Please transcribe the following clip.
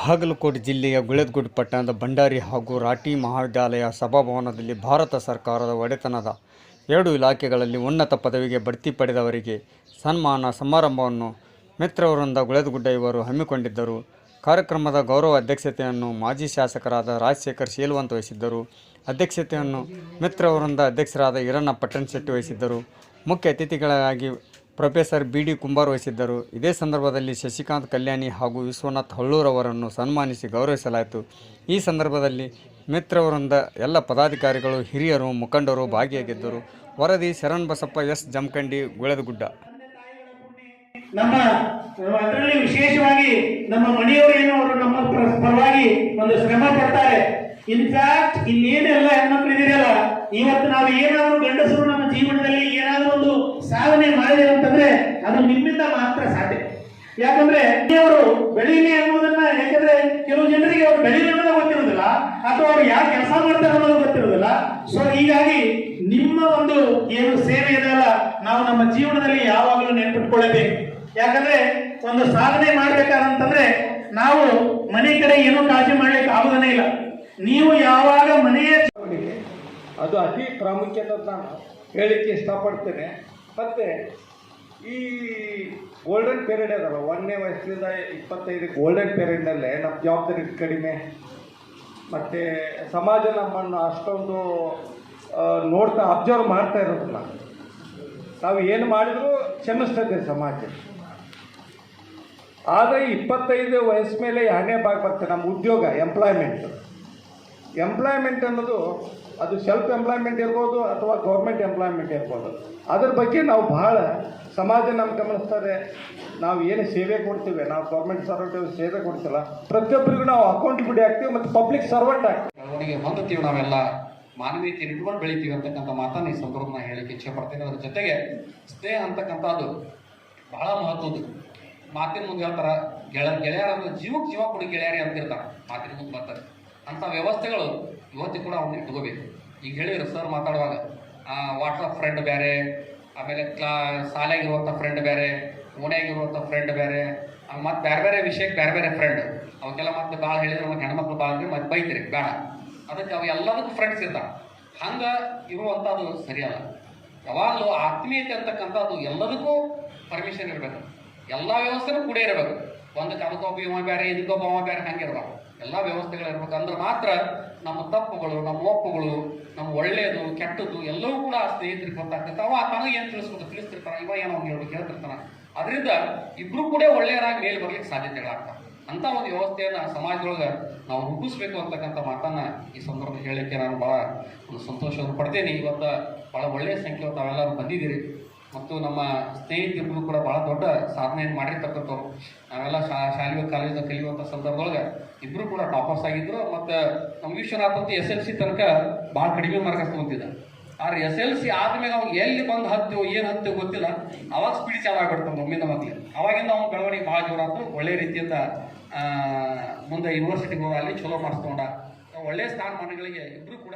ಬಾಗಲಕೋಟೆ ಜಿಲ್ಲೆಯ ಗುಳೇದಗುಡ್ಡ ಪಟ್ಟಣದ ಭಂಡಾರಿ ಹಾಗೂ ರಾಟಿ ಮಹಾವಿದ್ಯಾಲಯ ಸಭಾಭವನದಲ್ಲಿ ಭಾರತ ಸರ್ಕಾರದ ಒಡೆತನದ 2 ಇಲಾಖೆಗಳಲ್ಲಿ ಉನ್ನತ ಪದವಿಗೆ ಬಡ್ತಿ ಪಡೆದವರಿಗೆ ಸನ್ಮಾನ ಸಮಾರಂಭವನ್ನು ಮಿತ್ರವೃಂದ ಗುಳೇದಗುಡ್ಡ ಇವರು ಹಮ್ಮಿಕೊಂಡಿದ್ದರು. ಕಾರ್ಯಕ್ರಮದ ಗೌರವ ಅಧ್ಯಕ್ಷತೆಯನ್ನು ಮಾಜಿ ಶಾಸಕರಾದ ರಾಜಶೇಖರ್ ಶೀಲವಂತ್ ವಹಿಸಿದ್ದರು. ಅಧ್ಯಕ್ಷತೆಯನ್ನು ಮಿತ್ರವೃಂದ ಅಧ್ಯಕ್ಷರಾದ ಈರಣ್ಣ ಪಟ್ಟಣಶೆಟ್ಟಿ ವಹಿಸಿದ್ದರು. ಮುಖ್ಯ ಅತಿಥಿಗಳಾಗಿ ಪ್ರೊಫೆಸರ್ ಬಿ.ಡಿ. ಕುಂಬಾರ್ ವಹಿಸಿದ್ದರು. ಇದೇ ಸಂದರ್ಭದಲ್ಲಿ ಶಶಿಕಾಂತ್ ಕಲ್ಯಾಣಿ ಹಾಗೂ ವಿಶ್ವನಾಥ್ ಹಳ್ಳೂರವರನ್ನು ಸನ್ಮಾನಿಸಿ ಗೌರವಿಸಲಾಯಿತು. ಈ ಸಂದರ್ಭದಲ್ಲಿ ಮಿತ್ರವೃಂದ ಎಲ್ಲ ಪದಾಧಿಕಾರಿಗಳು, ಹಿರಿಯರು, ಮುಖಂಡರು ಭಾಗಿಯಾಗಿದ್ದರು. ವರದಿ ಶರಣಬಸಪ್ಪ ಎಸ್ ಜಮಖಂಡಿ, ಗುಳೇದಗುಡ್ಡ. ನಮ್ಮ ಅದರಲ್ಲಿ ವಿಶೇಷವಾಗಿ ನಮ್ಮ ಮನೆಯವರೇನು ಅವರು ನಮ್ಮ ಪರವಾಗಿ ಒಂದು ಶ್ರಮ ಪಡ್ತಾರೆ. ಇನ್ಫ್ಯಾಕ್ಟ್ ಇನ್ನೇನೆಲ್ಲ ಹೆಣ್ಮಕ್ಳು ಇದೆಯಲ್ಲ, ಇವತ್ತು ನಾವು ಏನಾದರೂ ಗಂಡಸರು ನಮ್ಮ ಜೀವನದಲ್ಲಿ ಏನಾದರೂ ಒಂದು ಸಾಧನೆ ಮಾಡಿದೇವೆ ಅಂತಂದ್ರೆ ಅದು ನಿಮ್ಮಿಂದ ಮಾತ್ರ ಸಾಧ್ಯ. ಯಾಕಂದ್ರೆ ಅವರು ಬೆಳೀಲಿ ಅನ್ನೋದನ್ನ, ಯಾಕಂದ್ರೆ ಕೆಲವು ಜನರಿಗೆ ಅವ್ರು ಬೆಳೀಲಿ ಅನ್ನೋದು ಗೊತ್ತಿರೋದಿಲ್ಲ, ಅಥವಾ ಅವ್ರು ಯಾವ ಕೆಲಸ ಮಾಡ್ತಾರೆ ಅನ್ನೋದು ಗೊತ್ತಿರೋದಿಲ್ಲ. ಸೊ ಹೀಗಾಗಿ ನಿಮ್ಮ ಒಂದು ಏನು ಸೇವೆ ಇದೆಯಲ್ಲ, ನಾವು ನಮ್ಮ ಜೀವನದಲ್ಲಿ ಯಾವಾಗಲೂ ನೆನಪಿಟ್ಕೊಳ್ಳಬೇಕು. ಯಾಕಂದ್ರೆ ಒಂದು ಸಾಧನೆ ಮಾಡ್ಬೇಕಾದಂತಂದ್ರೆ ನಾವು ಮನೆ ಕಡೆ ಏನೂ ಕಾಳಜಿ ಮಾಡ್ಲಿಕ್ಕೆ ಆಗುವುದೇ ಇಲ್ಲ. ನೀವು ಯಾವಾಗ ಮನೆಯ ಅದು ಅತಿ ಪ್ರಾಮುಖ್ಯತೆ ನಾನು ಹೇಳಲಿಕ್ಕೆ ಇಷ್ಟಪಡ್ತೇನೆ. ಮತ್ತು ಈ ಗೋಲ್ಡನ್ ಪೀರಿಯಡ್ ಅದಲ್ಲ, 1ನೇ ವಯಸ್ಸಿಂದ 25 ಗೋಲ್ಡನ್ ಪೀರಿಯಡ್ನಲ್ಲೇ ನಮ್ಮ ಜವಾಬ್ದಾರಿ ಕಡಿಮೆ, ಮತ್ತು ಸಮಾಜ ನಮ್ಮನ್ನು ಅಷ್ಟೊಂದು ನೋಡ್ತಾ ಅಬ್ಸರ್ವ್ ಮಾಡ್ತಾ ಇರೋದಿಲ್ಲ. ನಾವು ಏನು ಮಾಡಿದರೂ ಕ್ಷಮಿಸ್ತದೆ ಸಮಾಜ. ಆದರೆ 25 ವಯಸ್ಸು ಮೇಲೆ ಎರಡನೇ ಭಾಗ ಬರ್ತದೆ ನಮ್ಮ ಉದ್ಯೋಗ, ಎಂಪ್ಲಾಯ್ಮೆಂಟ್ ಅನ್ನೋದು ಅದು ಸೆಲ್ಫ್ ಎಂಪ್ಲಾಯ್ಮೆಂಟ್ ಇರ್ಬೋದು ಅಥವಾ ಗೌರ್ಮೆಂಟ್ ಎಂಪ್ಲಾಯ್ಮೆಂಟ್ ಇರ್ಬೋದು. ಅದ್ರ ಬಗ್ಗೆ ನಾವು ಭಾಳ ಸಮಾಜ ನಮ್ಗೆ ಗಮನಿಸ್ತಾರೆ. ನಾವು ಏನು ಸೇವೆ ಕೊಡ್ತೀವಿ, ನಾವು ಗೌರ್ಮೆಂಟ್ ಸರ್ವೆಂಟ್ ಸೇವೆ ಕೊಡ್ತಿಲ್ಲ, ಪ್ರತಿಯೊಬ್ಬರಿಗೂ ನಾವು ಅಕೌಂಟಬಿಲಿಟಿ ಆಗ್ತೀವಿ ಮತ್ತು ಪಬ್ಲಿಕ್ ಸರ್ವೆಂಟ್ ಆಗ್ತೀವಿ. ಬೆಳವಣಿಗೆ ಹೊಂದುತ್ತೀವಿ, ನಾವೆಲ್ಲ ಮಾನವೀಯತೆ ಇಟ್ಕೊಂಡು ಬೆಳಿತೀವಿ ಅಂತಕ್ಕಂಥ ಮಾತನ್ನು ಈ ಸಂದರ್ಭನ ಹೇಳಲಿಕ್ಕೆ ಇಚ್ಛೆ ಪಡ್ತೀನಿ. ಅದ್ರ ಜೊತೆಗೆ ಸ್ನೇಹ ಅಂತಕ್ಕಂಥದ್ದು ಬಹಳ ಮಹತ್ವದ್ದು. ಮಾತಿನ ಮುಂದೆ ಹೇಳ್ತಾರೆ, ಗೆಳೆಯರ ಅಂದ್ರೆ ಜೀವಕ್ಕೆ ಜೀವ ಕೊಡಿ ಗೆಳೆಯರಿ ಅಂತಿರ್ತಾರೆ, ಮಾತಿನ ಮುಂದೆ ಬರ್ತಾರೆ. ಅಂಥ ವ್ಯವಸ್ಥೆಗಳು ಇವತ್ತಿಗೆ ಕೂಡ ಅವ್ನಿಗೆ ತಗೋಬೇಕು. ಈಗ ಹೇಳಿದ್ರು ಸರ್ ಮಾತಾಡುವಾಗ, ವಾಟ್ಸಪ್ ಫ್ರೆಂಡ್ ಬೇರೆ, ಆಮೇಲೆ ಶಾಲೆಗಿರುವಂಥ ಫ್ರೆಂಡ್ ಬೇರೆ, ಓಣ್ಯಾಗಿರುವಂಥ ಫ್ರೆಂಡ್ ಬೇರೆ, ಮತ್ತು ಬೇರೆ ಬೇರೆ ವಿಷಯಕ್ಕೆ ಬೇರೆ ಬೇರೆ ಫ್ರೆಂಡ್. ಅವಕ್ಕೆಲ್ಲ ಮತ್ತೆ ಭಾಳ ಹೇಳಿದ್ರೆ ಮತ್ತು ಹೆಣ್ಮಕ್ಳು ಭಾಳ ಅಂದ್ರೆ ಮತ್ತೆ ಬೈತ್ರಿ ಬೇಡ. ಅದಕ್ಕೆ ಅವು ಎಲ್ಲದಕ್ಕೂ ಫ್ರೆಂಡ್ಸ್ ಇರ್ತಾರೆ. ಹಂಗೆ ಇರುವಂಥದ್ದು ಸರಿಯಲ್ಲ. ಯಾವಾಗಲೂ ಆತ್ಮೀಯತೆ ಅಂತಕ್ಕಂಥದ್ದು ಎಲ್ಲದಕ್ಕೂ ಪರ್ಮಿಷನ್ ಇರಬೇಕು. ಎಲ್ಲ ವ್ಯವಸ್ಥೆನೂ ಕೂಡ ಇರಬೇಕು. ಒಂದಕ್ಕೆ ಅದಕ್ಕೊಬ್ಬ ಇವ ಬೇರೆ, ಇದಕ್ಕೊಬ್ಬ ಅವ ಬೇರೆ, ಹಂಗೆ ಇರಬೇಕು. ಎಲ್ಲ ವ್ಯವಸ್ಥೆಗಳು ಇರಬೇಕು. ಅಂದ್ರೆ ಮಾತ್ರ ನಮ್ಮ ತಪ್ಪುಗಳು, ನಮ್ಮ ಒಪ್ಪುಗಳು, ನಮ್ಮ ಒಳ್ಳೆಯದು ಕೆಟ್ಟದ್ದು ಎಲ್ಲವೂ ಕೂಡ ಸ್ನೇಹಿತರಿಗೆ ಗೊತ್ತಾಗ್ತೈತೆ. ಅವ ತನಗೆ ಏನು ತಿಳಿಸ್ತಿರ್ತಾನೆ, ಇವ ಏನೋ ಅವ್ನು ಹೇಳ್ತಿರ್ತಾನೆ. ಅದರಿಂದ ಇಬ್ಬರು ಕೂಡ ಒಳ್ಳೆಯರಾಗಿ ಮೇಲೆ ಬರ್ಲಿಕ್ಕೆ ಸಾಧ್ಯತೆಗಳಾಗ್ತವೆ. ಅಂಥ ಒಂದು ವ್ಯವಸ್ಥೆಯನ್ನು ಸಮಾಜದೊಳಗೆ ನಾವು ರೂಪಿಸ್ಬೇಕು ಅಂತಕ್ಕಂಥ ಮಾತನ್ನು ಈ ಸಂದರ್ಭದಲ್ಲಿ ಹೇಳಲಿಕ್ಕೆ ನಾನು ಭಾಳ ಒಂದು ಸಂತೋಷವನ್ನು ಪಡ್ತೇನೆ. ಇವತ್ತು ಭಾಳ ಒಳ್ಳೆಯ ಸಂಖ್ಯೆ ತಾವೆಲ್ಲರೂ ಬಂದಿದ್ದೀರಿ. ಮತ್ತು ನಮ್ಮ ಸ್ನೇಹಿತರಿಬ್ಬರು ಕೂಡ ಭಾಳ ದೊಡ್ಡ ಸಾಧನೆಯನ್ನು ಮಾಡಿರ್ತಕ್ಕಂಥವ್ರು. ನಾವೆಲ್ಲ ಶಾಲೆ ಕಾಲೇಜ್ ಕಲಿಯುವಂಥ ಸಂದರ್ಭದೊಳಗೆ ಇಬ್ಬರು ಕೂಡ ಟಾಪರ್ಸ್ ಆಗಿದ್ದರು. ಮತ್ತು ನಮ್ಮ ವಿಶ್ವನಾಥ್ ಅಂತ SLC ತನಕ ಭಾಳ ಕಡಿಮೆ ಮಾರ್ಕ್ಸ್ ತೊಗೊಂತಿದ್ದ. ಆದ್ರೆ SLC ಆದ್ಮೇಲೆ ಅವ್ನು ಎಲ್ಲಿ ಬಂದು ಹತ್ತು ಏನು ಹತ್ತು ಗೊತ್ತಿಲ್ಲ, ಅವಾಗ ಸ್ಪೀಡ್ ಚಾಲು ಆಗ್ಬಿಡ್ತಾನೆ ಒಮ್ಮಿಂದ ಮಕ್ಕಳು. ಅವಾಗಿಂದ ಅವ್ನ ಬೆಳವಣಿಗೆ ಭಾಳ ಜೋರಾತು. ಒಳ್ಳೆ ರೀತಿಯಿಂದ ಮುಂದೆ ಯೂನಿವರ್ಸಿಟಿಗೆ ಹೋಗಿ ಅಲ್ಲಿ ಚಲೋ ಮಾಡಿಸ್ಕೊಂಡ. ಒಳ್ಳೆಯ ಸ್ಥಾನಮಾನಗಳಿಗೆ ಇಬ್ಬರು ಕೂಡ